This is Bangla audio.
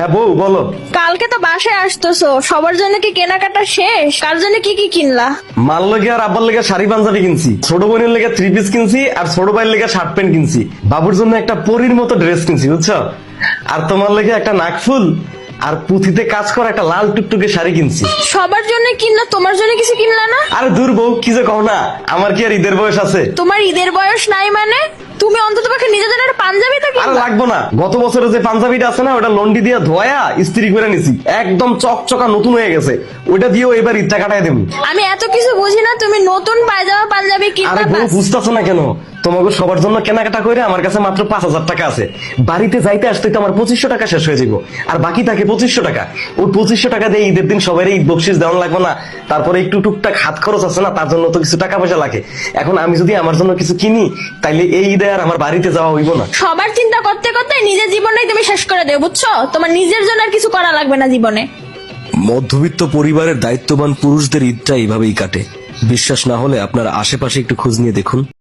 হ্যাঁ বউ বলো। কালকে তো বাসায় আসতেছো, সবার জন্য কি কেনাকাটা শেষ? কার জন্য কি কি কিনলা? মার লেগে আর আব্বার লেগে শাড়ি পাঞ্জাবি কিনছি, ছোট বোনের লেগে 3 পিস কিনছি, আর ছোট ভাইয়ের লেগে শার্ট প্যান্ট কিনছি। বাবুর জন্য একটা পরীর মতো ড্রেস কিনছি বুঝছো। আর তোমার লেগে একটা নাকফুল আর পুঁথিতে কাজ করা একটা লাল টুকটুকে শাড়ি কিনছি। সবার জন্য কিনলা, তোমার জন্য কিছু কিনলা না? আরে দূর বউ, কি যে কও না, আমার কি আর ঈদের বয়স আছে? তোমার ঈদের বয়স নাই মানে? তুমি অন্তত পক্ষে নিজের জন্য একটা পাঞ্জাবি তো আরে কিনলা। লাগবো না, গত বছরে যে পাঞ্জাবিটা আছে না, ওটা লন্ডি দিয়ে ধোয়া ইস্ত্রি করে নিছি, একদম চকচকা নতুন হয়ে গেছে। ওইটা দিয়েও এবার ঈদটা কাটাই দেবো। আমি এত কিছু বুঝি না, তুমি নতুন পায়জামা পাঞ্জাবি কিনলা আরে বউ বাস। বুঝতেছো না কেন? তোমাকে সবার জন্য কেনাকাটা করে আমার কাছে মাত্র 5,000 টাকা আছে। বাড়িতে যাইতে আসতে তো আমার 2500 টাকা শেষ হয়ে যাবো, আর বাকি থাকে 2500 টাকা। ওই 2500 টাকা দিয়ে ঈদের দিন সবাই ঈদ বকশিস দেওয়ান লাগবে না? তারপরে একটু টুকটাক হাত খরচ আছে না, তার জন্য তো কিছু টাকা পয়সা লাগে। এখন আমি যদি আমার জন্য কিছু কিনি, তাইলে এই ঈদে আর আমার বাড়িতে যাওয়া হইব না। সবার চিন্তা করতে করতে নিজের জীবনটাই তুমি শেষ করে দেবে, বুঝছো? তোমার নিজের জন্য আর কিছু করা লাগবে না জীবনে। মধ্যবিত্ত পরিবারের দায়িত্ববান পুরুষদের ঈদটা এইভাবেই কাটে। বিশ্বাস না হলে আপনার আশেপাশে একটু খোঁজ নিয়ে দেখুন।